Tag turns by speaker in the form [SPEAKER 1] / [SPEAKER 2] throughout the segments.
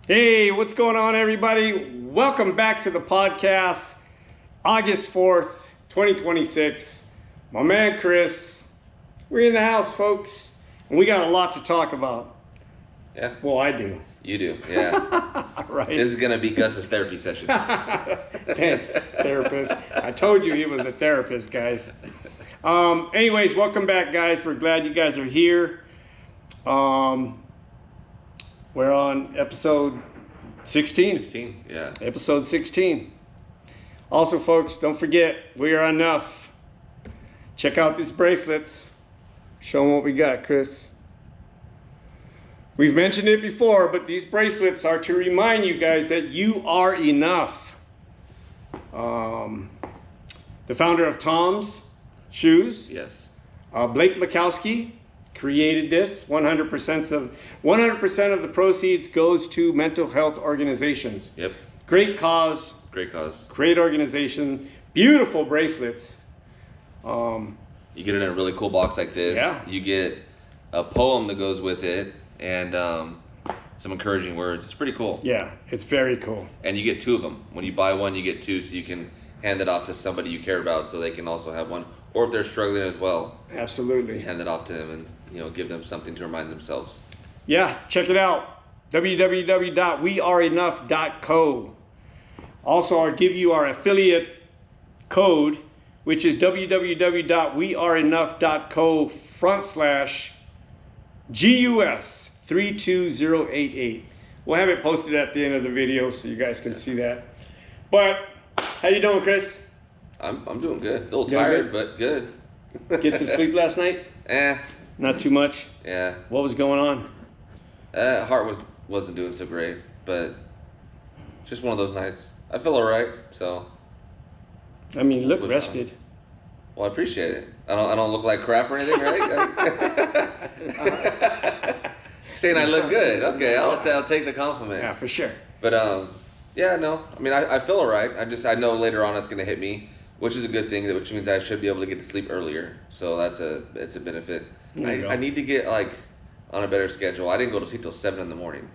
[SPEAKER 1] Hey, what's going on, everybody? Welcome back to the podcast. August 4th, 2026. My man Chris, we're in the house, folks, and we got a lot to talk about.
[SPEAKER 2] Yeah.
[SPEAKER 1] Well, I do.
[SPEAKER 2] You do, yeah.
[SPEAKER 1] Right.
[SPEAKER 2] This is going to be Gus's therapy session.
[SPEAKER 1] Thanks, therapist. I told you he was a therapist, guys. Anyways, welcome back, guys. We're glad you guys are here. We're on episode 16.
[SPEAKER 2] 16, yeah.
[SPEAKER 1] Episode 16. Also, folks, don't forget, we are enough. Check out these bracelets. Show them what we got, Chris. We've mentioned it before, but these bracelets are to remind you guys that you are enough. The founder of Tom's Shoes,
[SPEAKER 2] Yes.
[SPEAKER 1] Blake Mikowski, created this. 100% of the proceeds goes to mental health organizations.
[SPEAKER 2] Yep.
[SPEAKER 1] Great cause.
[SPEAKER 2] Great cause.
[SPEAKER 1] Great organization. Beautiful bracelets.
[SPEAKER 2] You get it in a really cool box like this.
[SPEAKER 1] Yeah.
[SPEAKER 2] You get a poem that goes with it and some encouraging words. It's pretty cool.
[SPEAKER 1] Yeah, it's very cool.
[SPEAKER 2] And you get two of them. When you buy one, you get two, so you can hand it off to somebody you care about so they can also have one. Or if they're struggling as well,
[SPEAKER 1] Absolutely.
[SPEAKER 2] hand it off to them and give them something to remind themselves.
[SPEAKER 1] Yeah, check it out. www.weareenough.co. Also, I'll give you our affiliate code, which is www.weareenough.co/GUS 32088. We'll have it posted at the end of the video so you guys can see that. But how you doing, Chris?
[SPEAKER 2] I'm doing good. A little
[SPEAKER 1] Doing
[SPEAKER 2] tired, but good.
[SPEAKER 1] Get some sleep last night? Not too much.
[SPEAKER 2] Yeah.
[SPEAKER 1] What was going on?
[SPEAKER 2] Heart wasn't doing so great, but just one of those nights. I feel all right, so.
[SPEAKER 1] I mean, you look
[SPEAKER 2] Was
[SPEAKER 1] rested.
[SPEAKER 2] Well, I appreciate it. I don't look like crap or anything, right? Saying I look good. Okay, I'll take the compliment.
[SPEAKER 1] Yeah, for sure.
[SPEAKER 2] But yeah, no. I mean, I feel all right. I know later on it's gonna hit me, which is a good thing. Which means I should be able to get to sleep earlier. So it's a benefit. I need to get on a better schedule. I didn't go to sleep till 7 in the morning,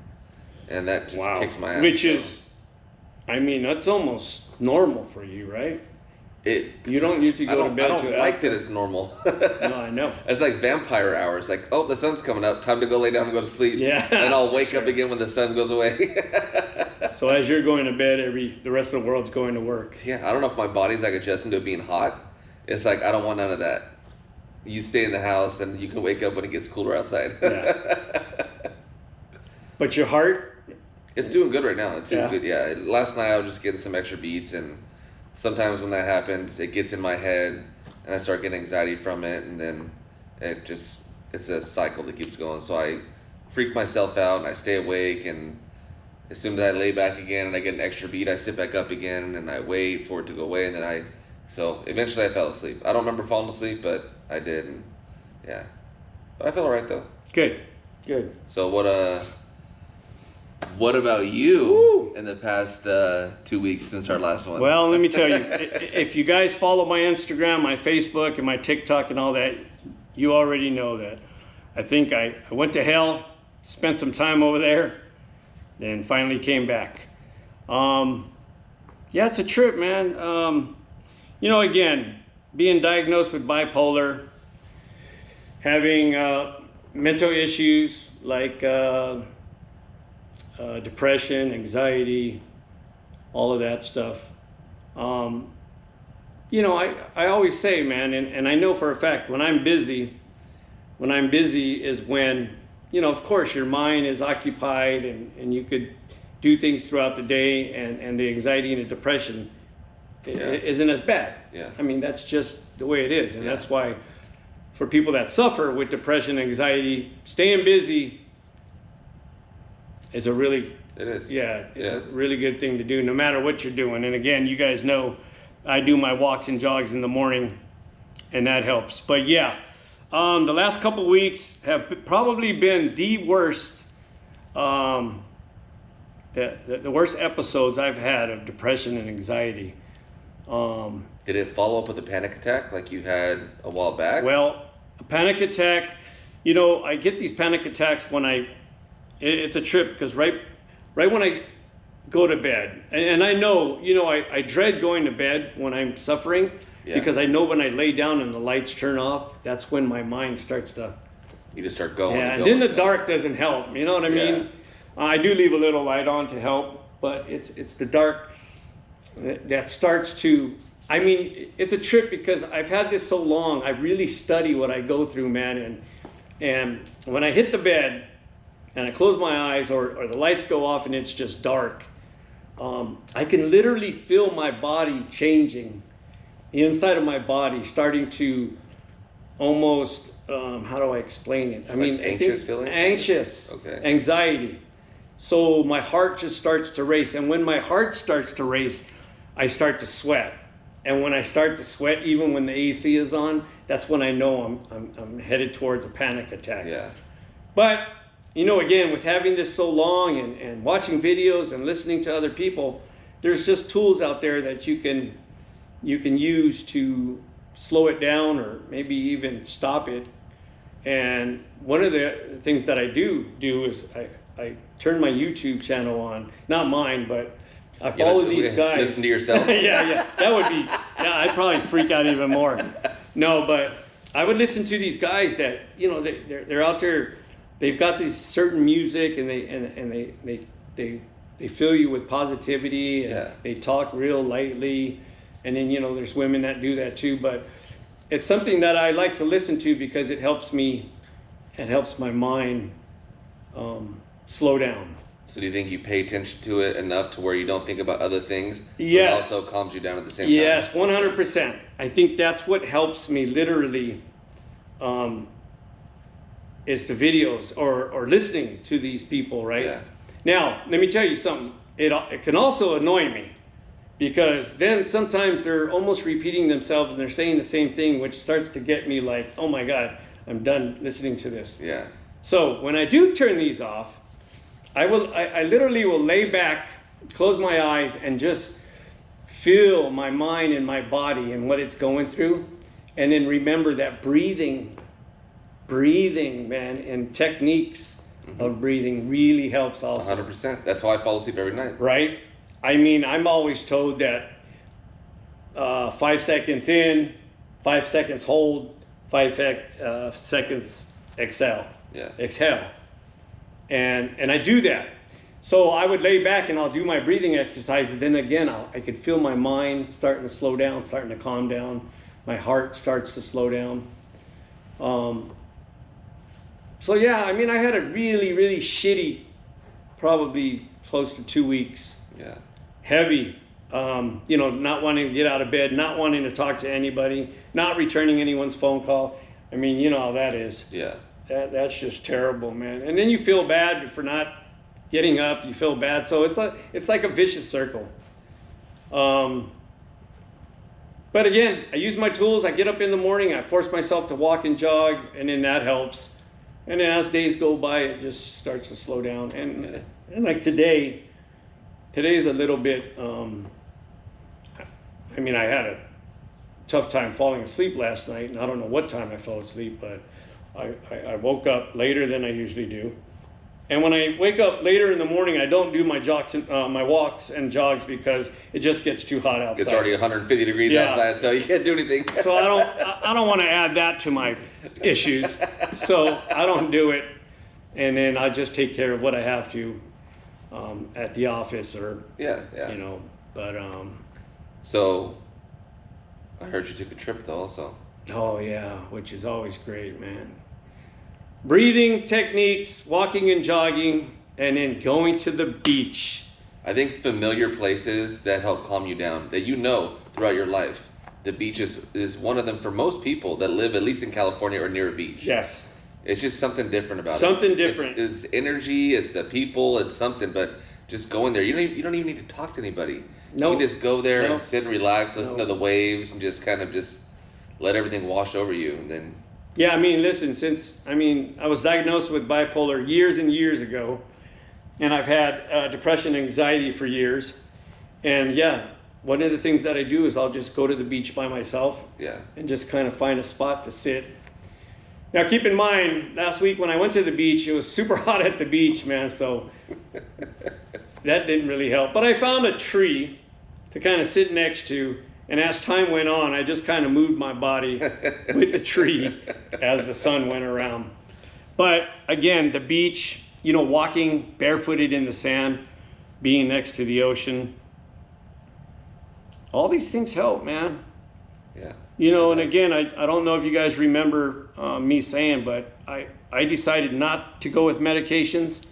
[SPEAKER 2] and that just kicks my ass.
[SPEAKER 1] Which is, I mean, that's almost normal for you, right? You don't usually go to bed
[SPEAKER 2] I
[SPEAKER 1] till
[SPEAKER 2] don't like
[SPEAKER 1] after.
[SPEAKER 2] that it's normal.
[SPEAKER 1] No, I know.
[SPEAKER 2] It's like vampire hours. Like, oh, the sun's coming up. Time to go lay down and go to sleep.
[SPEAKER 1] Yeah.
[SPEAKER 2] And I'll wake up again when the sun goes away.
[SPEAKER 1] So as you're going to bed, the rest of the world's going to work.
[SPEAKER 2] Yeah, I don't know if my body's like adjusting to it being hot. It's like, I don't want none of that. You stay in the house and you can wake up when it gets cooler outside.
[SPEAKER 1] Yeah. But your heart?
[SPEAKER 2] It's doing good right now. It's doing
[SPEAKER 1] Yeah.
[SPEAKER 2] good. Yeah. Last night I was just getting some extra beats, and sometimes when that happens, it gets in my head and I start getting anxiety from it, and then it's a cycle that keeps going. So I freak myself out and I stay awake, and as soon as I lay back again and I get an extra beat, I sit back up again and I wait for it to go away, and then so eventually I fell asleep. I don't remember falling asleep, but I did, and yeah. But I feel all right though.
[SPEAKER 1] Good.
[SPEAKER 2] So what about you in the past 2 weeks since our last one?
[SPEAKER 1] Well, let me tell you, if you guys follow my Instagram, my Facebook, and my TikTok and all that, you already know that. I think I went to hell, spent some time over there, then finally came back. Yeah, it's a trip, man. Again, being diagnosed with bipolar, having mental issues like depression, anxiety, all of that stuff. I always say, man, and I know for a fact when I'm busy is when, of course your mind is occupied and you could do things throughout the day, and the anxiety and the depression isn't as bad.
[SPEAKER 2] Yeah.
[SPEAKER 1] I mean, that's just the way it is. And that's why for people that suffer with depression, anxiety, staying busy is a really a really good thing to do no matter what you're doing. And again, you guys know I do my walks and jogs in the morning, and that helps. But yeah, the last couple weeks have probably been the worst the worst episodes I've had of depression and anxiety.
[SPEAKER 2] Did it follow up with a panic attack like you had a while back?
[SPEAKER 1] Well, a panic attack, you know, I get these panic attacks when it's a trip, because right right when I go to bed. And I know, I dread going to bed when I'm suffering, because I know when I lay down and the lights turn off, that's when my mind starts to...
[SPEAKER 2] You just start going.
[SPEAKER 1] Yeah, and then the dark doesn't help, you know what I mean? I do leave a little light on to help, but it's the dark that starts to... I mean, it's a trip because I've had this so long. I really study what I go through, man. And when I hit the bed and I close my eyes or the lights go off and it's just dark, I can literally feel my body changing. The inside of my body starting to almost, how do I explain it? I mean,
[SPEAKER 2] anxious feeling?
[SPEAKER 1] Anxious,
[SPEAKER 2] okay.
[SPEAKER 1] Anxiety. So my heart just starts to race. And when my heart starts to race, I start to sweat. And when I start to sweat, even when the AC is on, that's when I know I'm headed towards a panic attack.
[SPEAKER 2] Yeah.
[SPEAKER 1] But, again, with having this so long and watching videos and listening to other people, there's just tools out there that you can use to slow it down or maybe even stop it. And one of the things that I do is I turn my YouTube channel on, not mine, but I follow these guys.
[SPEAKER 2] Listen to yourself.
[SPEAKER 1] yeah, that would be. Yeah, I'd probably freak out even more. No, but I would listen to these guys that they're out there. They've got this certain music, and they fill you with positivity. And they talk real lightly, and then there's women that do that too. But it's something that I like to listen to because it helps me. It helps my mind slow down.
[SPEAKER 2] So do you think you pay attention to it enough to where you don't think about other things?
[SPEAKER 1] Yes.
[SPEAKER 2] But it also calms you down at the same
[SPEAKER 1] Yes,
[SPEAKER 2] time?
[SPEAKER 1] 100%. I think that's what helps me literally is the videos or listening to these people, right?
[SPEAKER 2] Yeah.
[SPEAKER 1] Now, let me tell you something. It can also annoy me because then sometimes they're almost repeating themselves and they're saying the same thing, which starts to get me like, oh my God, I'm done listening to this.
[SPEAKER 2] Yeah.
[SPEAKER 1] So when I do turn these off, I literally will lay back, close my eyes, and just feel my mind and my body and what it's going through. And then remember that breathing, man, and techniques of breathing really helps also.
[SPEAKER 2] 100%. That's how I fall asleep every night.
[SPEAKER 1] Right? I mean, I'm always told that 5 seconds in, 5 seconds hold, 5 seconds exhale.
[SPEAKER 2] Yeah.
[SPEAKER 1] Exhale. And I do that. So I would lay back and I'll do my breathing exercises. Then again, I could feel my mind starting to slow down, starting to calm down. My heart starts to slow down. So yeah, I mean, I had a really, really shitty, probably close to 2 weeks.
[SPEAKER 2] Yeah.
[SPEAKER 1] Heavy. Not wanting to get out of bed, not wanting to talk to anybody, not returning anyone's phone call. I mean, you know how that is.
[SPEAKER 2] Yeah.
[SPEAKER 1] That's just terrible, man. And then you feel bad for not getting up. You feel bad, so it's like a vicious circle. But again, I use my tools. I get up in the morning. I force myself to walk and jog, and then that helps. And then as days go by, it just starts to slow down. And like today's a little bit. I mean, I had a tough time falling asleep last night, and I don't know what time I fell asleep, but I woke up later than I usually do. And when I wake up later in the morning, I don't do my walks and jogs because it just gets too hot outside.
[SPEAKER 2] It's already 150 degrees outside, so you can't do anything.
[SPEAKER 1] So I don't want to add that to my issues. So I don't do it. And then I just take care of what I have to at the office or, but.
[SPEAKER 2] So I heard you took a trip though also.
[SPEAKER 1] Oh yeah, which is always great, man. Breathing techniques, walking and jogging, and then going to the beach.
[SPEAKER 2] I think familiar places that help calm you down, that throughout your life. The beach is one of them for most people that live at least in California or near a beach.
[SPEAKER 1] Yes.
[SPEAKER 2] It's just something different about it.
[SPEAKER 1] Something different.
[SPEAKER 2] It's energy, it's the people, it's something, but just going there. You don't even need to talk to anybody.
[SPEAKER 1] Nope.
[SPEAKER 2] You can just go there and sit and relax, listen to the waves, and just kind of just let everything wash over you, and then...
[SPEAKER 1] Yeah, I mean, listen, I was diagnosed with bipolar years and years ago, and I've had depression and anxiety for years. And yeah, one of the things that I do is I'll just go to the beach by myself and just kind of find a spot to sit. Now, keep in mind, last week when I went to the beach, it was super hot at the beach, man, so that didn't really help. But I found a tree to kind of sit next to, and as time went on, I just kind of moved my body with the tree as the sun went around. But again, the beach, you know, walking barefooted in the sand, being next to the ocean, all these things help, man.
[SPEAKER 2] Yeah.
[SPEAKER 1] You know, and again, I don't know if you guys remember me saying, but I decided not to go with medications.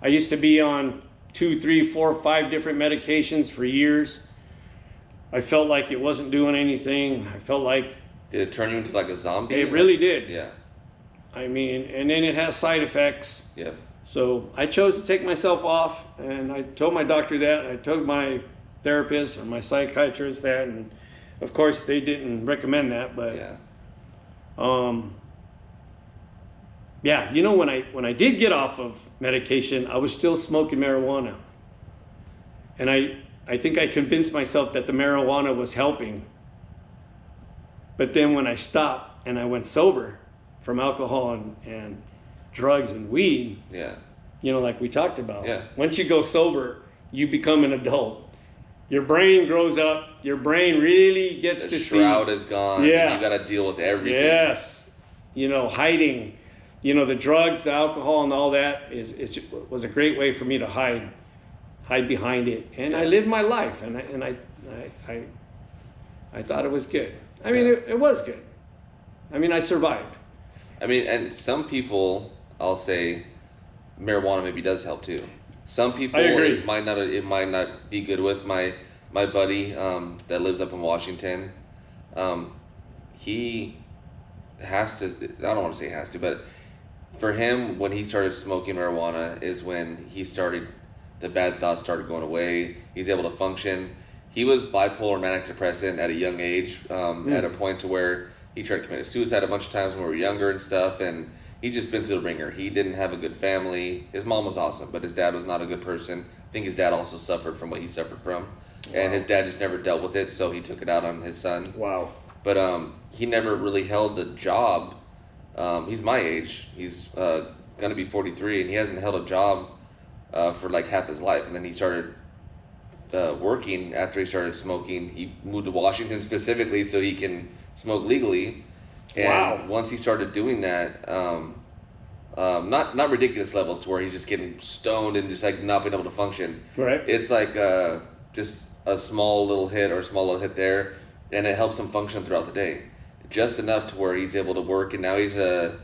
[SPEAKER 1] I used to be on 2, 3, 4, 5 different medications for years. I felt like it wasn't doing anything. I felt like...
[SPEAKER 2] Did it turn you into like a zombie?
[SPEAKER 1] It really did.
[SPEAKER 2] Yeah.
[SPEAKER 1] I mean, and then it has side effects.
[SPEAKER 2] Yeah.
[SPEAKER 1] So I chose to take myself off, and I told my doctor that. I told my therapist and my psychiatrist that, and of course they didn't recommend that, but yeah, you know, when I did get off of medication, I was still smoking marijuana, and I think I convinced myself that the marijuana was helping. But then when I stopped and I went sober from alcohol and drugs and weed, you know, like we talked about, once you go sober, you become an adult. Your brain grows up. Your brain really gets to see.
[SPEAKER 2] The shroud is gone.
[SPEAKER 1] Yeah.
[SPEAKER 2] You got to deal with everything.
[SPEAKER 1] Yes. You know, hiding, you know, the drugs, the alcohol, and all that was a great way for me to hide behind it. And I lived my life, and I thought it was good. I mean, it was good. I mean, I survived.
[SPEAKER 2] I mean, and some people, I'll say, marijuana maybe does help too. Some people it might not be good with. My buddy that lives up in Washington, he has to, I don't want to say has to, but for him, when he started smoking marijuana is when the bad thoughts started going away. He's able to function. He was bipolar manic depressant at a young age, at a point to where he tried to commit suicide a bunch of times when we were younger and stuff, and he's just been through the ringer. He didn't have a good family. His mom was awesome, but his dad was not a good person. I think his dad also suffered from what he suffered from. Wow. And his dad just never dealt with it, so he took it out on his son.
[SPEAKER 1] Wow.
[SPEAKER 2] But he never really held a job. He's my age. He's going to be 43, and he hasn't held a job for like half his life. And then he started working after he started smoking. He moved to Washington specifically so he can smoke legally. And once he started doing that, not ridiculous levels to where he's just getting stoned and just like not being able to function.
[SPEAKER 1] Right.
[SPEAKER 2] It's like just a small little hit or a small little hit there, and it helps him function throughout the day, just enough to where he's able to work. And now he's a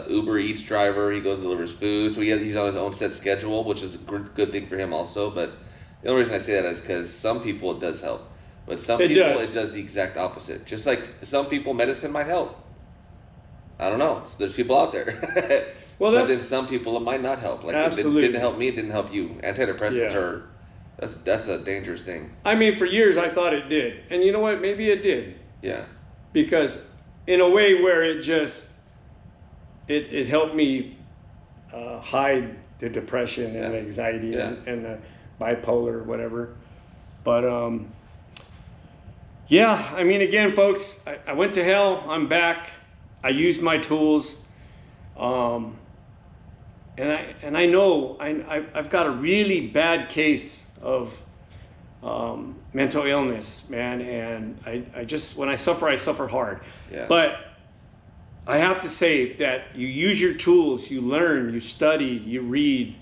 [SPEAKER 2] Uber Eats driver. He goes and delivers food, so he's on his own set schedule, which is a good thing for him also. But the only reason I say that is because some people it does help. But some people, it does the exact opposite. Just like some people, medicine might help. I don't know. There's people out there. Well, but then some people, it might not help. Like
[SPEAKER 1] absolutely.
[SPEAKER 2] It didn't help me, it didn't help you. Antidepressants are, that's a dangerous thing.
[SPEAKER 1] I mean, for years I thought it did. And you know what? Maybe it did.
[SPEAKER 2] Yeah.
[SPEAKER 1] Because in a way where it just, it helped me hide the depression and the anxiety and the bipolar or whatever. But, yeah, I mean, again, folks, I went to hell. I'm back. I used my tools, and I know I've got a really bad case of mental illness, man. And I just, when I suffer hard.
[SPEAKER 2] Yeah.
[SPEAKER 1] But I have to say that you use your tools, you learn, you study, you read,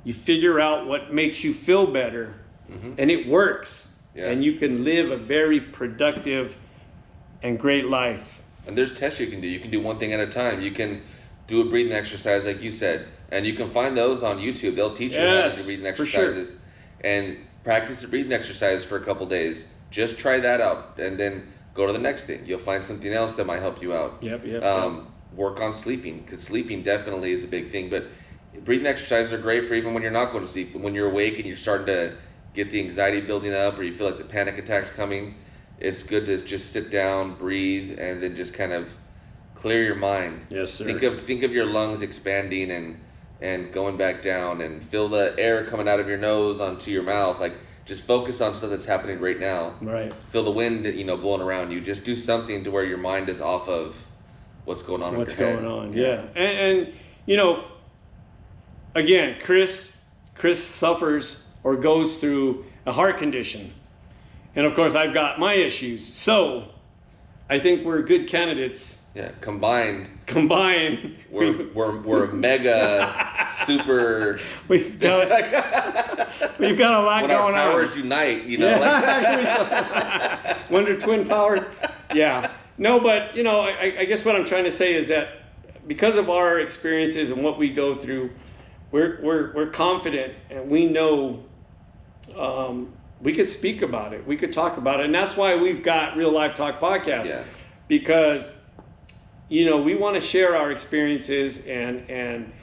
[SPEAKER 1] you figure out what makes you feel better, and it works. Yeah. And you can live a very productive and great life.
[SPEAKER 2] And there's tests you can do. You can do one thing at a time. You can do a breathing exercise like you said. And you can find those on YouTube. They'll teach you how to do breathing exercises. For sure. And practice the breathing exercise for a couple days. Just try that out. And then go to the next thing. You'll find something else that might help you out.
[SPEAKER 1] Yep.
[SPEAKER 2] Work on sleeping. Because sleeping definitely is a big thing. But breathing exercises are great for even when you're not going to sleep. But when you're awake and you're starting to get the anxiety building up, or you feel like the panic attack's coming, it's good to just sit down, breathe, and then just kind of clear your mind.
[SPEAKER 1] Yes, sir.
[SPEAKER 2] Think of your lungs expanding and going back down, and feel the air coming out of your nose onto your mouth. Like, just focus on stuff that's happening right now.
[SPEAKER 1] Right.
[SPEAKER 2] Feel the wind, blowing around you. Just do something to where your mind is off of what's going on in your head.
[SPEAKER 1] What's going on, yeah. And again, Chris Chris suffers or goes through a heart condition. And of course, I've got my issues. So I think we're good candidates.
[SPEAKER 2] Yeah, combined,
[SPEAKER 1] we're
[SPEAKER 2] a mega super.
[SPEAKER 1] We've got a lot
[SPEAKER 2] when
[SPEAKER 1] going
[SPEAKER 2] our powers
[SPEAKER 1] on.
[SPEAKER 2] unite, you know.
[SPEAKER 1] Yeah. Wonder Twin power. Yeah. No, but you know, I guess what I'm trying to say is that because of our experiences and what we go through, we're confident and we know we could speak about it. We could talk about it, and that's why we've got Real Life Talk Podcast.
[SPEAKER 2] Yeah.
[SPEAKER 1] Because you know, we want to share our experiences and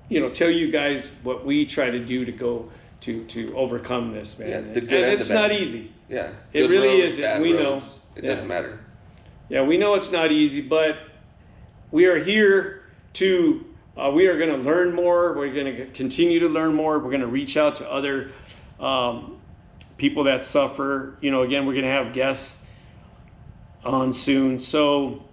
[SPEAKER 1] you know, tell you guys what we try to do to go to overcome this, man.
[SPEAKER 2] Yeah, the good
[SPEAKER 1] and
[SPEAKER 2] and
[SPEAKER 1] it's
[SPEAKER 2] the bad.
[SPEAKER 1] not easy.
[SPEAKER 2] Yeah.
[SPEAKER 1] It
[SPEAKER 2] Good
[SPEAKER 1] really
[SPEAKER 2] roads,
[SPEAKER 1] isn't.
[SPEAKER 2] bad
[SPEAKER 1] We
[SPEAKER 2] roads.
[SPEAKER 1] know.
[SPEAKER 2] It
[SPEAKER 1] Yeah.
[SPEAKER 2] doesn't matter.
[SPEAKER 1] Yeah, we know it's not easy, but we are here to, we are going to learn more. We're going to continue to learn more. We're going to reach out to other people that suffer. You know, again, we're going to have guests on soon. So,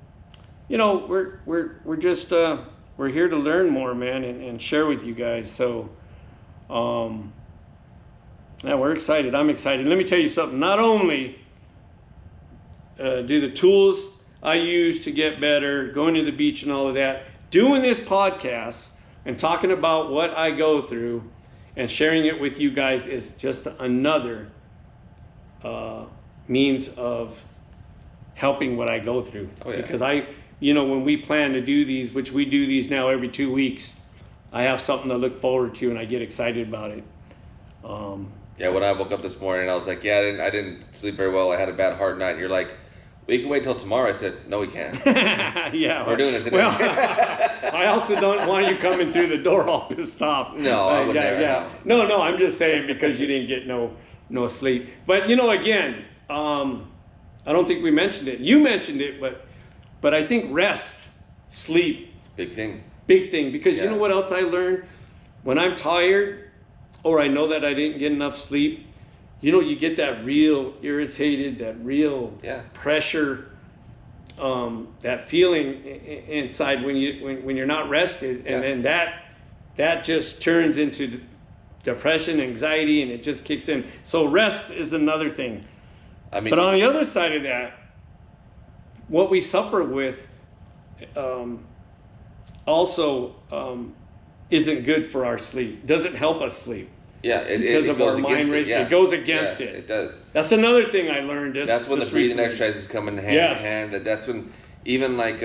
[SPEAKER 1] you know, we're just, we're here to learn more, man, and share with you guys. So, yeah, we're excited. I'm excited. Let me tell you something. Not only do the tools I use to get better, going to the beach and all of that, doing this podcast and talking about what I go through and sharing it with you guys is just another means of helping what I go through.
[SPEAKER 2] Oh, yeah.
[SPEAKER 1] Because you know, when we plan to do these, which we do these now every 2 weeks, I have something to look forward to and I get excited about it.
[SPEAKER 2] Yeah, when I woke up this morning, I was like, yeah, I didn't sleep very well. I had a bad hard night. And you're like, we can wait till tomorrow. I said, no, we can't.
[SPEAKER 1] Yeah.
[SPEAKER 2] We're doing it today.
[SPEAKER 1] Well, I also don't want you coming through the door all pissed off.
[SPEAKER 2] No, I would never.
[SPEAKER 1] Yeah. No, I'm just saying because you didn't get no sleep. But, you know, again, I don't think we mentioned it. You mentioned it, but I think rest, sleep.
[SPEAKER 2] Big thing.
[SPEAKER 1] Because you know what else I learned? When I'm tired or I know that I didn't get enough sleep, you know, you get that real irritated, that real pressure, that feeling inside when you're not rested, and then that just turns into depression, anxiety, and it just kicks in. So rest is another thing.
[SPEAKER 2] I mean,
[SPEAKER 1] but on the other side of that, what we suffer with also isn't good for our sleep. Doesn't help us sleep.
[SPEAKER 2] Yeah,
[SPEAKER 1] because of our mind rate, it goes against it.
[SPEAKER 2] It does.
[SPEAKER 1] That's another thing I learned.
[SPEAKER 2] That's when the breathing exercises come in hand in hand. That's when, even like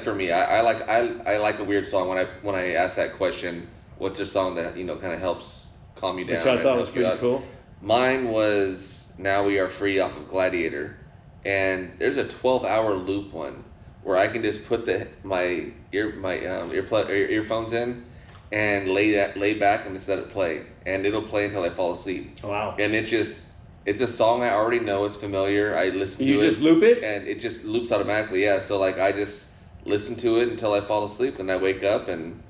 [SPEAKER 2] for me, I like a weird song when I ask that question. What's a song that kind of helps calm you down?
[SPEAKER 1] Which I thought was pretty cool.
[SPEAKER 2] Mine was "Now We Are Free" off of Gladiator, and there's a 12-hour loop one where I can just put my earphones in and lay back and just let it play, and it'll play until I fall asleep.
[SPEAKER 1] Wow!
[SPEAKER 2] And it's a song I already know. It's familiar. I listen to it.
[SPEAKER 1] You just loop it,
[SPEAKER 2] and it just loops automatically. Yeah. So like I just listen to it until I fall asleep, and I wake up, and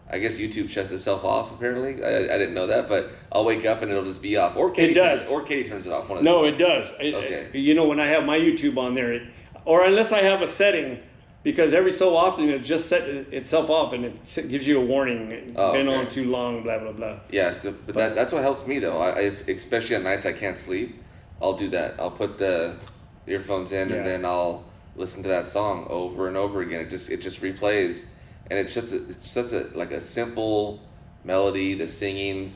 [SPEAKER 2] I guess YouTube shuts itself off. Apparently, I didn't know that, but I'll wake up and it'll just be off. Or Katie turns it off.
[SPEAKER 1] It does.
[SPEAKER 2] Okay.
[SPEAKER 1] When I have my YouTube on there, or unless I have a setting. Because every so often it just set itself off and it gives you a warning. Been on too long, blah blah blah.
[SPEAKER 2] Yeah, but that's what helps me though. Especially on nights I can't sleep, I'll do that. I'll put the earphones in and then I'll listen to that song over and over again. It just replays, and it's such a simple melody. The singing's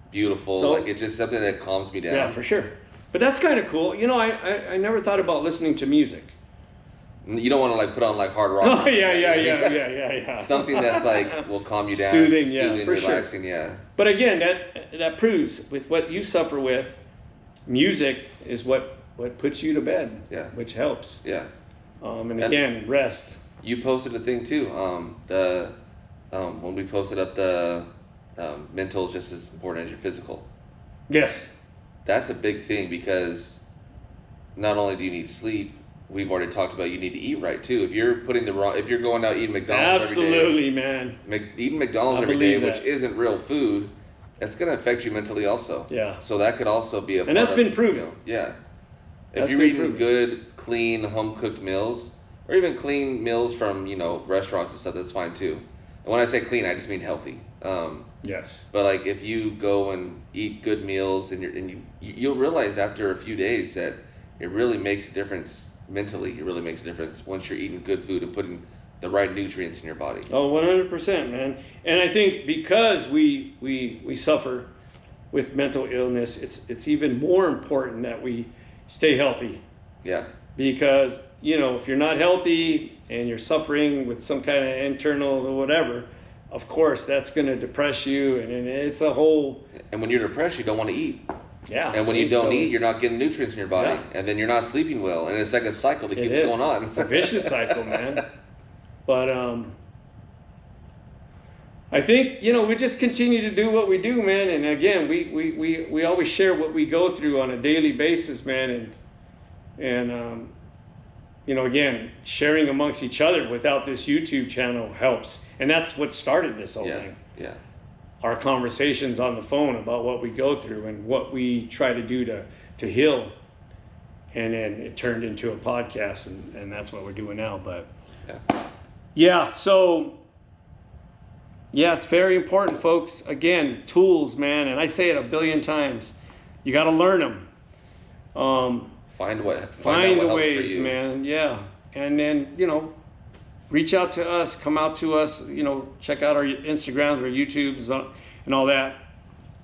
[SPEAKER 2] beautiful.
[SPEAKER 1] So,
[SPEAKER 2] it's just something that calms me down.
[SPEAKER 1] Yeah, for sure. But that's kind of cool. I never thought about listening to music.
[SPEAKER 2] You don't want to put on hard rock.
[SPEAKER 1] Oh yeah.
[SPEAKER 2] Something that's will calm you down.
[SPEAKER 1] Soothing, for
[SPEAKER 2] relaxing,
[SPEAKER 1] sure.
[SPEAKER 2] Yeah.
[SPEAKER 1] But again, that proves with what you suffer with, music is what puts you to bed.
[SPEAKER 2] Yeah.
[SPEAKER 1] Which helps.
[SPEAKER 2] Yeah.
[SPEAKER 1] And again, rest.
[SPEAKER 2] You posted a thing too. When we posted up the mental is just as important as your physical.
[SPEAKER 1] Yes.
[SPEAKER 2] That's a big thing because not only do you need sleep. We've already talked about you need to eat right too. If you're going out eating McDonald's
[SPEAKER 1] absolutely,
[SPEAKER 2] every day,
[SPEAKER 1] man.
[SPEAKER 2] Eating McDonald's every day, which isn't real food, that's going to affect you mentally also.
[SPEAKER 1] Yeah.
[SPEAKER 2] So that could also be
[SPEAKER 1] and that's been proven.
[SPEAKER 2] Yeah. If you're eating good, clean, home cooked meals, or even clean meals from restaurants and stuff, that's fine too. And when I say clean, I just mean healthy.
[SPEAKER 1] Yes.
[SPEAKER 2] But like if you go and eat good meals and you'll realize after a few days that it really makes a difference mentally. It really makes a difference once you're eating good food and putting the right nutrients in your body.
[SPEAKER 1] Oh, 100%, man. And I think because we suffer with mental illness, it's even more important that we stay healthy.
[SPEAKER 2] Yeah.
[SPEAKER 1] Because, if you're not healthy and you're suffering with some kind of internal or whatever, of course that's going to depress you, and it's a whole.
[SPEAKER 2] And when you're depressed, you don't want to eat.
[SPEAKER 1] Yeah.
[SPEAKER 2] And when you don't eat, you're not getting nutrients in your body, and then you're not sleeping well, and it's like a cycle that keeps going on.
[SPEAKER 1] It's a vicious cycle, man. But I think we just continue to do what we do, man. And again, we always share what we go through on a daily basis, man. And again, sharing amongst each other without this YouTube channel helps, and that's what started this whole thing.
[SPEAKER 2] Yeah.
[SPEAKER 1] Our conversations on the phone about what we go through and what we try to do to heal, and then it turned into a podcast, and that's what we're doing now. But so it's very important, folks. Again, tools, man, and I say it a billion times. You got to learn them.
[SPEAKER 2] Find
[SPEAKER 1] the ways, man. Yeah, and then reach out to us, come out to us. Check out our Instagrams, our YouTubes, and all that.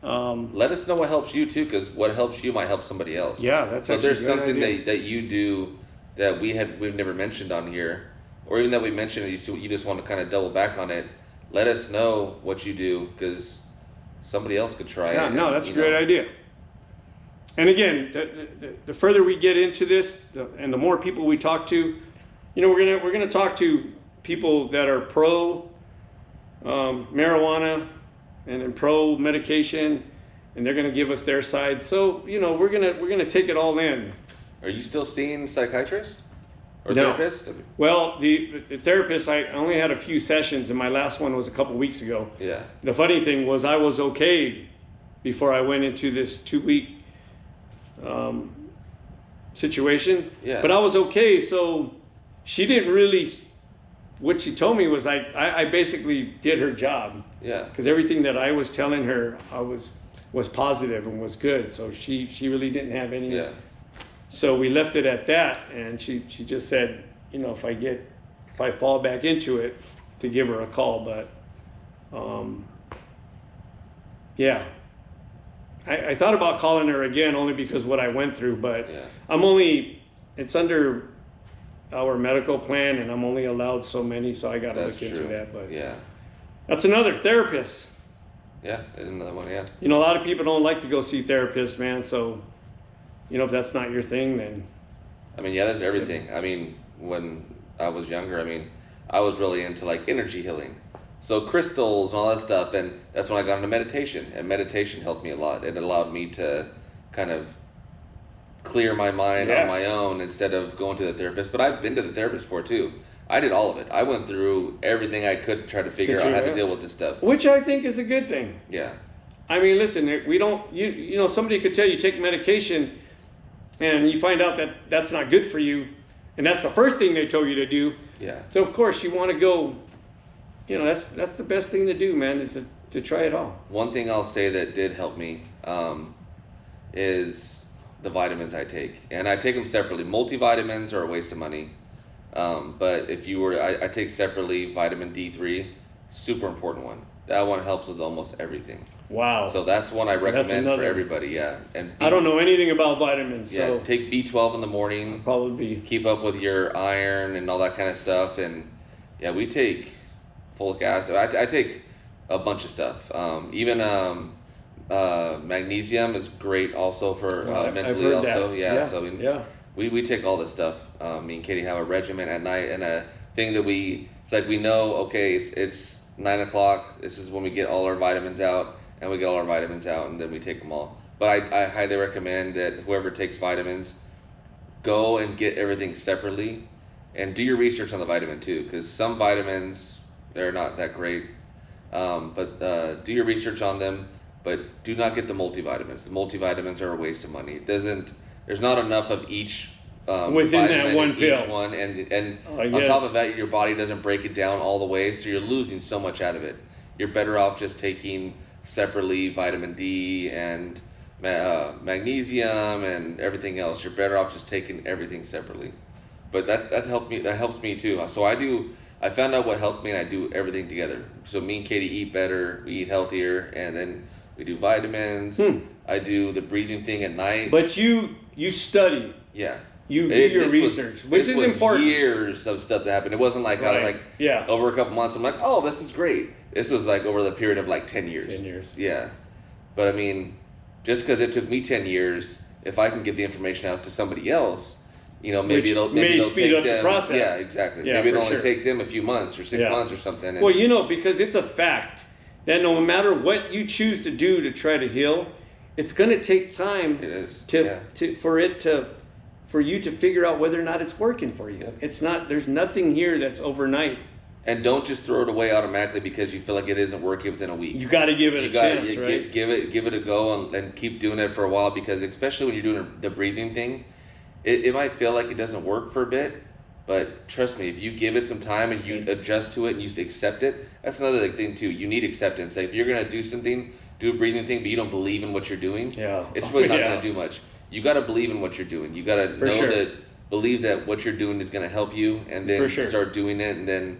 [SPEAKER 2] Let us know what helps you too, because what helps you might help somebody else.
[SPEAKER 1] Yeah, that's
[SPEAKER 2] so.
[SPEAKER 1] Actually
[SPEAKER 2] There's something that you do that we've never mentioned on here, or even that we mentioned, you just want to kind of double back on it. Let us know what you do, because somebody else could try it.
[SPEAKER 1] Yeah, no, that's a great idea. And again, the further we get into this, and the more people we talk to, we're gonna talk to people that are pro marijuana and pro medication, and they're gonna give us their side. So we're gonna take it all in.
[SPEAKER 2] Are you still seeing psychiatrists or
[SPEAKER 1] No.
[SPEAKER 2] therapists?
[SPEAKER 1] Well, the therapist, I only had a few sessions, and my last one was a couple weeks ago.
[SPEAKER 2] Yeah.
[SPEAKER 1] The funny thing was I was okay before I went into this 2-week situation.
[SPEAKER 2] Yeah.
[SPEAKER 1] But I was okay, so she didn't really. What she told me was I basically did her job.
[SPEAKER 2] Yeah.
[SPEAKER 1] Because everything that I was telling her was positive and was good. So she really didn't have any.
[SPEAKER 2] Yeah.
[SPEAKER 1] So we left it at that, and she just said, if I fall back into it, to give her a call. But I thought about calling her again only because what I went through, but it's under our medical plan, and I'm only allowed so many, so I got to look into that. But that's another therapist.
[SPEAKER 2] Yeah, another one. Yeah.
[SPEAKER 1] A lot of people don't like to go see therapists, man. So, if that's not your thing, then.
[SPEAKER 2] I mean, there's everything. I mean, when I was younger, I was really into like energy healing. So crystals and all that stuff, and that's when I got into meditation, and meditation helped me a lot. It allowed me to kind of clear my mind on my own instead of going to the therapist. But I've been to the therapist before too. I did all of it. I went through everything I could to try to figure out how to deal with this stuff.
[SPEAKER 1] Which I think is a good thing.
[SPEAKER 2] Yeah.
[SPEAKER 1] I mean, listen, we don't, somebody could tell you take medication and you find out that that's not good for you, and that's the first thing they told you to do.
[SPEAKER 2] Yeah.
[SPEAKER 1] So of course you want to go, that's the best thing to do, man, is to try it all.
[SPEAKER 2] One thing I'll say that did help me is the vitamins I take. And I take them separately. Multivitamins are a waste of money. But if you were, I take separately vitamin D3, super important one. That one helps with almost everything.
[SPEAKER 1] Wow.
[SPEAKER 2] So that's one I recommend for everybody, yeah. And
[SPEAKER 1] I don't know anything about vitamins.
[SPEAKER 2] Yeah,
[SPEAKER 1] so
[SPEAKER 2] take B12 in the morning.
[SPEAKER 1] Probably.
[SPEAKER 2] Keep up with your iron and all that kind of stuff. And yeah, we take folic acid. I take a bunch of stuff. Even magnesium is great also for mentally also. That. Yeah, so we take all this stuff. Me and Katie have a regimen at night, and a thing that it's like we know, okay, it's 9 o'clock, this is when we get all our vitamins out, and we get all our vitamins out, and then we take them all. But I highly recommend that whoever takes vitamins, go and get everything separately, and do your research on the vitamin too, because some vitamins, they're not that great. But do your research on them, but do not get the multivitamins. The multivitamins are a waste of money. There's not enough of each
[SPEAKER 1] within that one
[SPEAKER 2] in
[SPEAKER 1] pill.
[SPEAKER 2] each one, and on top of that, your body doesn't break it down all the way, so you're losing so much out of it. You're better off just taking separately vitamin D and magnesium and everything else. You're better off just taking everything separately. But that helped me. That helps me too. So I found out what helped me, and I do everything together. So me and Katie eat better, we eat healthier, and then we do vitamins. I do the breathing thing at night.
[SPEAKER 1] But you study.
[SPEAKER 2] Yeah.
[SPEAKER 1] You do your research, which is important.
[SPEAKER 2] Years of stuff that happened. It wasn't like I was like over a couple months. I'm like, oh, this is great. This was like over the period of like 10 years.
[SPEAKER 1] 10 years.
[SPEAKER 2] Yeah. But I mean, just because it took me 10 years, if I can give the information out to somebody else, maybe it'll
[SPEAKER 1] speed
[SPEAKER 2] take
[SPEAKER 1] up
[SPEAKER 2] them,
[SPEAKER 1] the process.
[SPEAKER 2] Yeah, exactly.
[SPEAKER 1] Yeah,
[SPEAKER 2] maybe it'll only take them a few months or 6 months or something. And
[SPEAKER 1] well, because it's a fact that no matter what you choose to do to try to heal, it's going to take time.
[SPEAKER 2] It is.
[SPEAKER 1] For you to figure out whether or not it's working for you.
[SPEAKER 2] Yep.
[SPEAKER 1] It's not. There's nothing here that's overnight.
[SPEAKER 2] And don't just throw it away automatically because you feel like it isn't working within a week.
[SPEAKER 1] You got to give it a chance, right?
[SPEAKER 2] Give it a go and keep doing it for a while, because especially when you're doing the breathing thing, it might feel like it doesn't work for a bit, but trust me, if you give it some time and you adjust to it and you accept it, that's another thing too. You need acceptance. Like if you're gonna do something, do a breathing thing, but you don't believe in what you're doing, it's really not gonna do much. You got to believe in what you're doing. You got to believe that what you're doing is going to help you, and then start doing it, and then,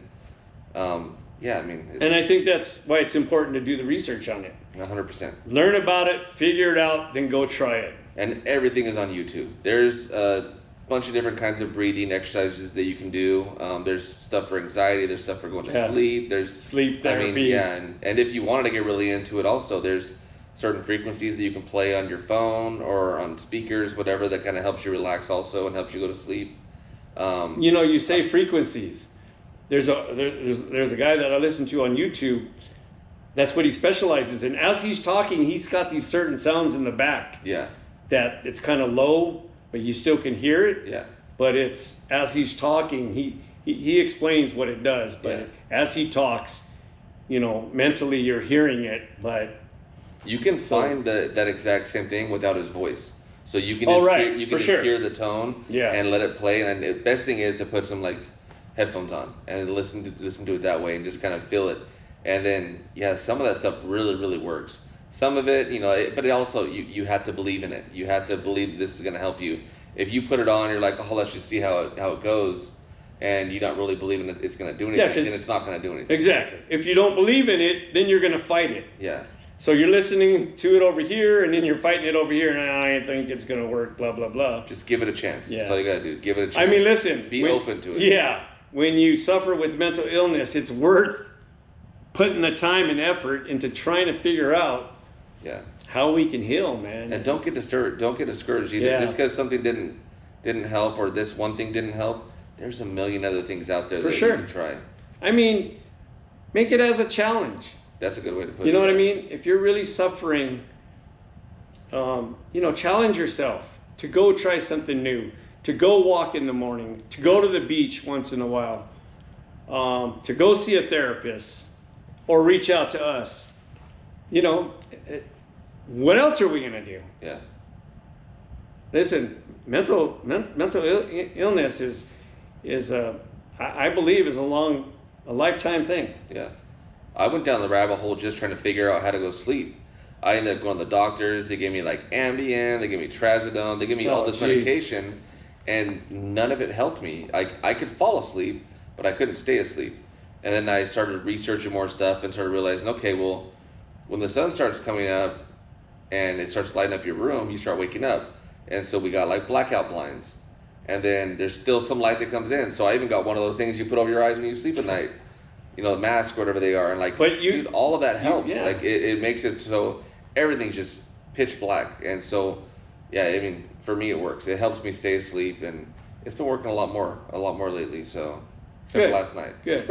[SPEAKER 1] and I think that's why it's important to do the research on it.
[SPEAKER 2] 100%.
[SPEAKER 1] Learn about it, figure it out, then go try it.
[SPEAKER 2] And everything is on YouTube. There's a bunch of different kinds of breathing exercises that you can do. There's stuff for anxiety. There's stuff for going to sleep. There's
[SPEAKER 1] sleep therapy.
[SPEAKER 2] And if you wanted to get really into it also, there's certain frequencies that you can play on your phone or on speakers, whatever, that kind of helps you relax also and helps you go to sleep.
[SPEAKER 1] You say frequencies. There's a guy that I listen to on YouTube. That's what he specializes in. As he's talking, he's got these certain sounds in the back.
[SPEAKER 2] Yeah.
[SPEAKER 1] That it's kind of low, but you still can hear it.
[SPEAKER 2] Yeah.
[SPEAKER 1] But it's as he's talking, he explains what it does. But as he talks, mentally you're hearing it, but.
[SPEAKER 2] You can find that exact same thing without his voice. So you can just hear the tone and let it play. And the best thing is to put some like headphones on and listen to it that way and just kind of feel it. And then some of that stuff really, really works. Some of it, but it also you have to believe in it. You have to believe that this is going to help you. If you put it on, you're like, oh, let's just see how it goes, and you don't really believe in it, it's going to do anything, then it's not going to do anything.
[SPEAKER 1] Exactly. If you don't believe in it, then you're going to fight it.
[SPEAKER 2] Yeah.
[SPEAKER 1] So you're listening to it over here, and then you're fighting it over here, and I think it's going to work, blah, blah, blah.
[SPEAKER 2] Just give it a chance. Yeah. That's all you got to do. Give it a chance.
[SPEAKER 1] I mean, listen.
[SPEAKER 2] Be open to it.
[SPEAKER 1] Yeah. When you suffer with mental illness, it's worth putting the time and effort into trying to figure out how we can heal, man.
[SPEAKER 2] And don't get discouraged. Don't get discouraged either.
[SPEAKER 1] Yeah.
[SPEAKER 2] Just because something didn't help or this one thing didn't help, there's a million other things out there that you can try.
[SPEAKER 1] I mean, make it as a challenge.
[SPEAKER 2] That's a good way to put it.
[SPEAKER 1] You know what I mean? If you're really suffering, challenge yourself to go try something new, to go walk in the morning, to go to the beach once in a while, to go see a therapist, or reach out to us. What else are we going to do?
[SPEAKER 2] Yeah.
[SPEAKER 1] Listen, mental illness is I believe is a lifetime thing.
[SPEAKER 2] Yeah. I went down the rabbit hole just trying to figure out how to go sleep. I ended up going to the doctors. They gave me like Ambien. They gave me Trazodone. They gave me all this medication, and none of it helped me. I could fall asleep, but I couldn't stay asleep. And then I started researching more stuff and started realizing, okay, well, when the sun starts coming up and it starts lighting up your room, you start waking up. And so we got like blackout blinds. And then there's still some light that comes in. So I even got one of those things you put over your eyes when you sleep at night. The mask, whatever they are. And dude, all of that helps. Like it makes it so everything's just pitch black. And so, for me it works. It helps me stay asleep, and it's been working a lot more lately. So, except last night.
[SPEAKER 1] Good.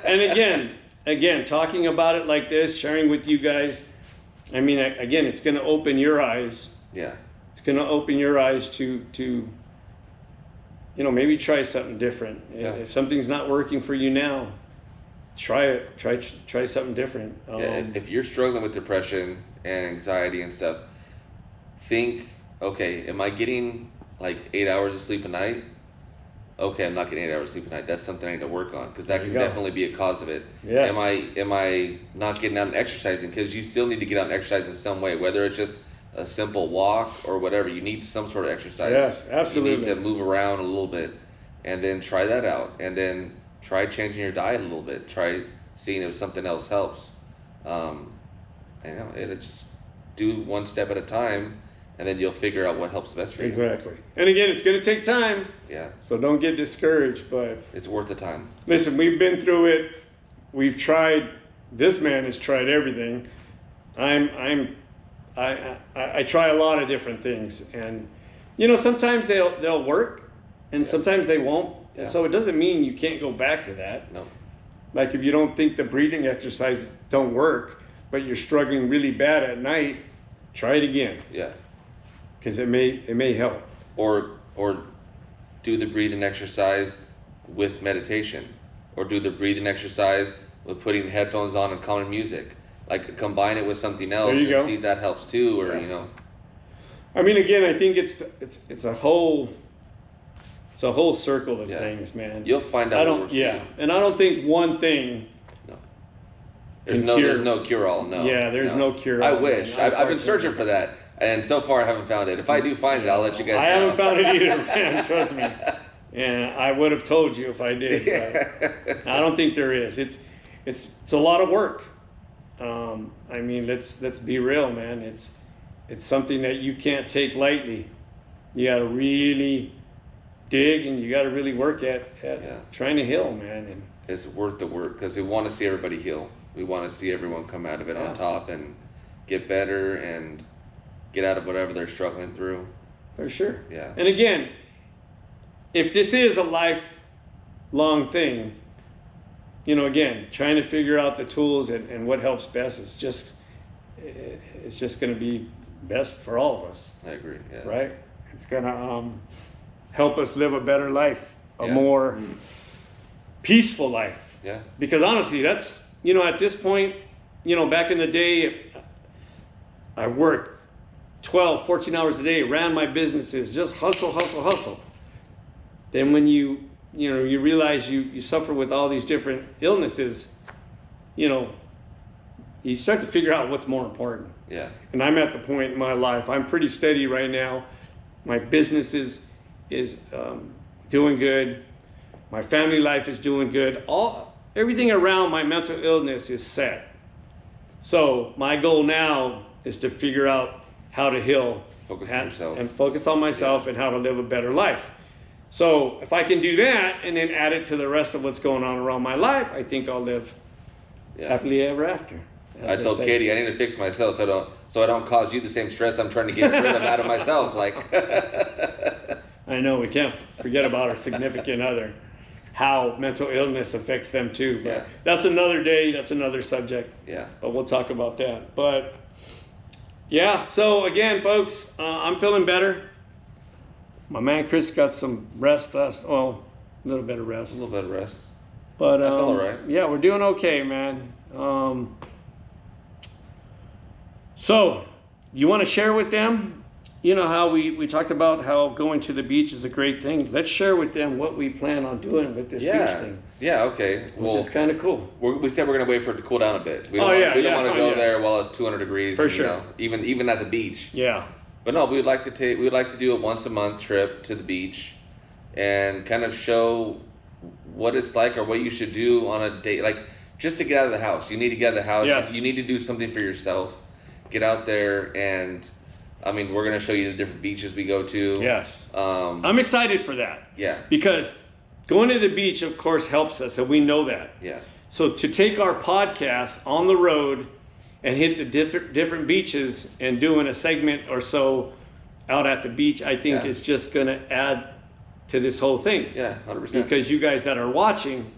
[SPEAKER 1] And again, talking about it like this, sharing with you guys, I mean, again, it's going to open your eyes.
[SPEAKER 2] Yeah.
[SPEAKER 1] It's going to open your eyes to maybe try something different. Yeah. If something's not working for you now, try it. Try something different.
[SPEAKER 2] If you're struggling with depression and anxiety and stuff, think, okay, am I getting like 8 hours of sleep a night, okay, I'm not getting 8 hours of sleep a night. That's something I need to work on, because that can definitely be a cause of it.
[SPEAKER 1] Yes.
[SPEAKER 2] Am I not getting out and exercising? Because you still need to get out and exercise in some way, whether it's just a simple walk or whatever. You need some sort of exercise.
[SPEAKER 1] Yes, absolutely.
[SPEAKER 2] You need to move around a little bit, and then try that out, and then try changing your diet a little bit. Try seeing if something else helps. Just do one step at a time, and then you'll figure out what helps best for you.
[SPEAKER 1] Exactly. And again, it's going to take time.
[SPEAKER 2] Yeah.
[SPEAKER 1] So don't get discouraged, but
[SPEAKER 2] it's worth the time.
[SPEAKER 1] Listen, we've been through it. We've tried. This man has tried everything. I try a lot of different things, and sometimes they'll work, and sometimes they won't.
[SPEAKER 2] Yeah.
[SPEAKER 1] So it doesn't mean you can't go back to that.
[SPEAKER 2] No.
[SPEAKER 1] Like if you don't think the breathing exercises don't work, but you're struggling really bad at night, try it again.
[SPEAKER 2] Yeah.
[SPEAKER 1] Because it may help.
[SPEAKER 2] Or do the breathing exercise with meditation, or do the breathing exercise with putting headphones on and calming music. Like combine it with something else and see if that helps too, or
[SPEAKER 1] I mean, again, I think it's a whole circle of things, man.
[SPEAKER 2] You'll find out.
[SPEAKER 1] And I don't think one thing.
[SPEAKER 2] No. There's no cure all. No.
[SPEAKER 1] Yeah, there's no cure
[SPEAKER 2] all.
[SPEAKER 1] I
[SPEAKER 2] wish. I've been searching for that, and so far I haven't found it. If I do find it, I'll let you guys know.
[SPEAKER 1] I haven't found it either, man. Trust me. And I would have told you if I did. But I don't think there is. It's a lot of work. I mean, let's be real, man. It's something that you can't take lightly. You got to really dig, and you got to really work at trying to heal, man. And
[SPEAKER 2] it's worth the work, because we want to see everybody heal. We want to see everyone come out of it on top and get better and get out of whatever they're struggling through.
[SPEAKER 1] For sure.
[SPEAKER 2] Yeah.
[SPEAKER 1] And again, if this is a lifelong thing, again, trying to figure out the tools and what helps best is just going to be best for all of us.
[SPEAKER 2] I agree. Yeah.
[SPEAKER 1] Right? It's going to help us live a better life, a more peaceful life.
[SPEAKER 2] Yeah.
[SPEAKER 1] Because honestly, that's, at this point, back in the day, I worked 12, 14 hours a day, ran my businesses, just hustle. Then when you realize you suffer with all these different illnesses, you start to figure out what's more important.
[SPEAKER 2] Yeah.
[SPEAKER 1] And I'm at the point in my life, I'm pretty steady right now. My business is doing good. My family life is doing good. Everything around my mental illness is set. So my goal now is to figure out how to heal.
[SPEAKER 2] Focus on yourself.
[SPEAKER 1] And focus on myself and how to live a better life. So if I can do that and then add it to the rest of what's going on around my life, I think I'll live happily ever after.
[SPEAKER 2] I told Katie I need to fix myself so I don't cause you the same stress I'm trying to get rid of out of myself.
[SPEAKER 1] I know, we can't forget about our significant other, how mental illness affects them too. But that's another day, that's another subject.
[SPEAKER 2] Yeah.
[SPEAKER 1] But we'll talk about that. But so again, folks, I'm feeling better. My man Chris got some rest. A little bit of rest.
[SPEAKER 2] A little bit of rest.
[SPEAKER 1] But
[SPEAKER 2] I feel all right.
[SPEAKER 1] Yeah, we're doing okay, man. So, you want to share with them? How we talked about how going to the beach is a great thing. Let's share with them what we plan on doing with this beach thing.
[SPEAKER 2] Yeah, okay.
[SPEAKER 1] Which is kind of cool.
[SPEAKER 2] We said we're going to wait for it to cool down a bit. We don't want to go there while it's 200 degrees.
[SPEAKER 1] For sure.
[SPEAKER 2] Even at the beach.
[SPEAKER 1] Yeah.
[SPEAKER 2] But no, we'd like to do a once a month trip to the beach and kind of show what it's like or what you should do on a day, like just to get out of the house. You need to get out of the house.
[SPEAKER 1] Yes.
[SPEAKER 2] You need to do something for yourself. Get out there, and I mean, we're going to show you the different beaches we go to.
[SPEAKER 1] Yes. I'm excited for that.
[SPEAKER 2] Yeah.
[SPEAKER 1] Because going to the beach, of course, helps us, and we know that.
[SPEAKER 2] Yeah.
[SPEAKER 1] So to take our podcast on the road and hit the different beaches and doing a segment or so out at the beach, I think is just going to add to this whole thing.
[SPEAKER 2] Yeah, 100%.
[SPEAKER 1] Because you guys that are watching.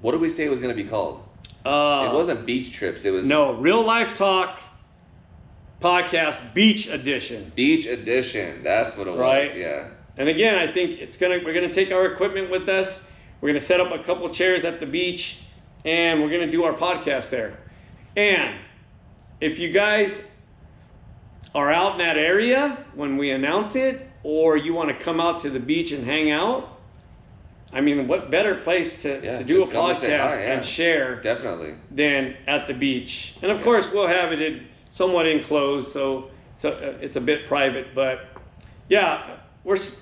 [SPEAKER 2] What did we say it was going to be called? It wasn't beach trips. It was
[SPEAKER 1] Real Life Talk Podcast Beach Edition.
[SPEAKER 2] Beach Edition. That's what it was. Yeah.
[SPEAKER 1] And again, I think we're gonna take our equipment with us. We're gonna set up a couple chairs at the beach, and we're gonna do our podcast there. And if you guys are out in that area when we announce it, or you want to come out to the beach and hang out, I mean, what better place to do a podcast and share than at the beach? And of course, we'll have it somewhat enclosed, so it's a bit private. But yeah,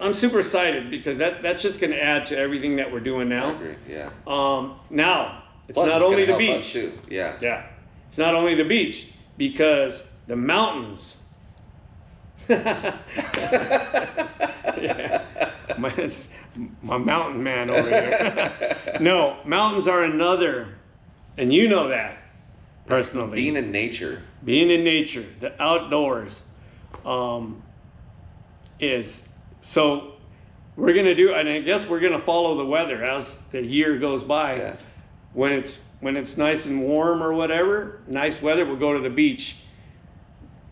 [SPEAKER 1] I'm super excited because that's just going to add to everything that we're doing now.
[SPEAKER 2] I agree. Yeah.
[SPEAKER 1] Now it's not only the beach.
[SPEAKER 2] Too. Yeah.
[SPEAKER 1] Yeah. It's not only the beach because the mountains. Yeah. My mountain man over here. No, mountains are another, and you know that personally.
[SPEAKER 2] Being in nature,
[SPEAKER 1] the outdoors, is so. We're gonna do, and I guess we're gonna follow the weather as the year goes by.
[SPEAKER 2] Yeah.
[SPEAKER 1] When it's nice and warm or whatever, nice weather, we'll go to the beach.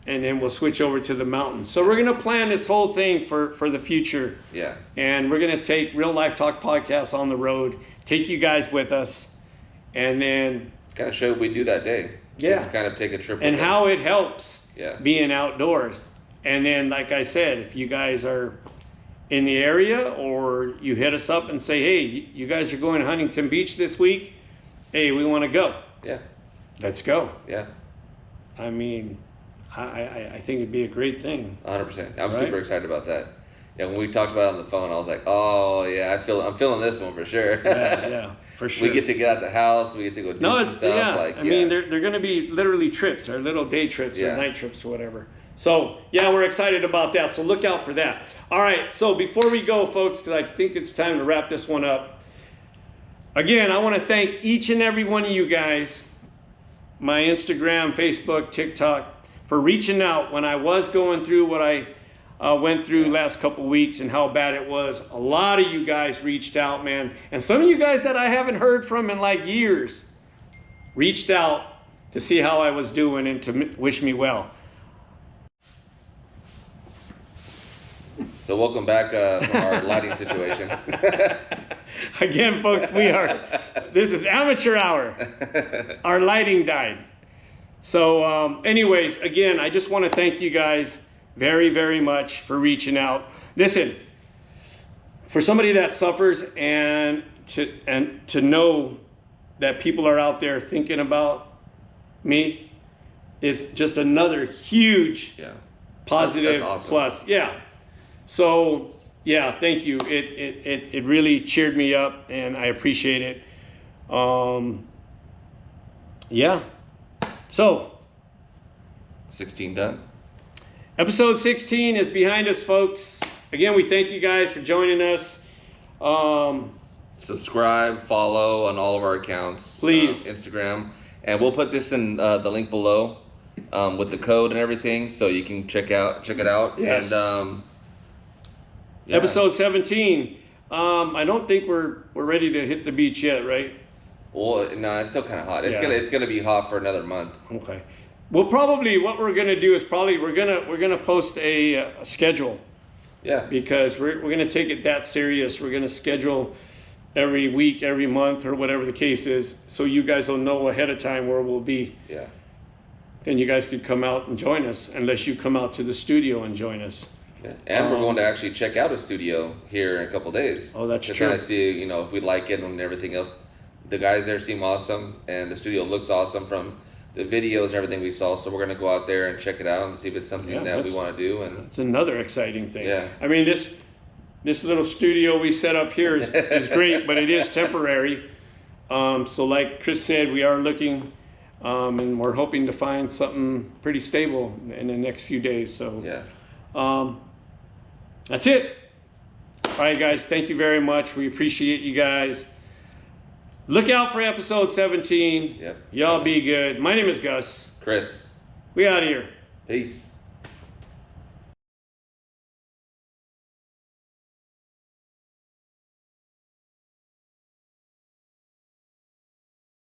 [SPEAKER 1] And then we'll switch over to the mountains. So we're going to plan this whole thing for the future.
[SPEAKER 2] Yeah.
[SPEAKER 1] And we're going to take Real Life Talk Podcast on the road, take you guys with us, and then
[SPEAKER 2] kind of show what we do that day.
[SPEAKER 1] Yeah.
[SPEAKER 2] Just kind of take a trip with
[SPEAKER 1] and
[SPEAKER 2] us.
[SPEAKER 1] how it helps
[SPEAKER 2] being
[SPEAKER 1] outdoors. And then, like I said, if you guys are in the area or you hit us up and say, hey, you guys are going to Huntington Beach this week. Hey, we want to go.
[SPEAKER 2] Yeah.
[SPEAKER 1] Let's go.
[SPEAKER 2] Yeah.
[SPEAKER 1] I mean, I think it'd be a great thing.
[SPEAKER 2] 100%. I'm super excited about that. Yeah, when we talked about it on the phone, I was like, oh yeah, I'm feeling this one for sure.
[SPEAKER 1] yeah, for sure.
[SPEAKER 2] We get to get out the house. We get to go do some stuff.
[SPEAKER 1] Yeah. I mean, they're going to be literally trips, or little day trips, or night trips, or whatever. So yeah, we're excited about that. So look out for that. All right. So before we go, folks, because I think it's time to wrap this one up. Again, I want to thank each and every one of you guys, my Instagram, Facebook, TikTok, for reaching out when I was going through what I went through last couple weeks and how bad it was. A lot of you guys reached out, man. And some of you guys that I haven't heard from in like years reached out to see how I was doing and to wish me well.
[SPEAKER 2] So welcome back from our lighting situation.
[SPEAKER 1] Again, folks, this is amateur hour. Our lighting died. So anyways, again, I just want to thank you guys very, very much for reaching out. Listen, for somebody that suffers and to know that people are out there thinking about me is just another huge positive
[SPEAKER 2] that's awesome.
[SPEAKER 1] plus. Yeah. So yeah, thank you. It really cheered me up and I appreciate it. Yeah. So,
[SPEAKER 2] 16 done.
[SPEAKER 1] Episode 16 is behind us, folks. Again, we thank you guys for joining us.
[SPEAKER 2] Subscribe, follow on all of our accounts.
[SPEAKER 1] Please.
[SPEAKER 2] Instagram. And we'll put this in the link below with the code and everything so you can check it out.
[SPEAKER 1] Yes.
[SPEAKER 2] And
[SPEAKER 1] Episode 17. I don't think we're ready to hit the beach yet, right?
[SPEAKER 2] Well, no, it's still kind of hot. It's gonna be hot for another month.
[SPEAKER 1] Okay. Well, probably what we're gonna do is we're gonna post a schedule.
[SPEAKER 2] Yeah.
[SPEAKER 1] Because we're gonna take it that serious. We're gonna schedule every week, every month, or whatever the case is, so you guys will know ahead of time where we'll be.
[SPEAKER 2] Yeah.
[SPEAKER 1] Then you guys could come out and join us, unless you come out to the studio and join us.
[SPEAKER 2] Yeah. And we're going to actually check out a studio here in a couple of days.
[SPEAKER 1] Oh, that's true.
[SPEAKER 2] To kind of see, if we like it and everything else. The guys there seem awesome, and the studio looks awesome from the videos and everything we saw. So we're going to go out there and check it out and see if it's something that we want to do. And
[SPEAKER 1] it's another exciting thing.
[SPEAKER 2] Yeah.
[SPEAKER 1] I mean, this little studio we set up here is great, but it is temporary. So like Chris said, we are looking, and we're hoping to find something pretty stable in the next few days. So
[SPEAKER 2] yeah.
[SPEAKER 1] That's it. All right, guys. Thank you very much. We appreciate you guys. Look out for episode 17.
[SPEAKER 2] Yep.
[SPEAKER 1] Y'all be good. My name is Gus.
[SPEAKER 2] Chris.
[SPEAKER 1] We out of here.
[SPEAKER 2] Peace.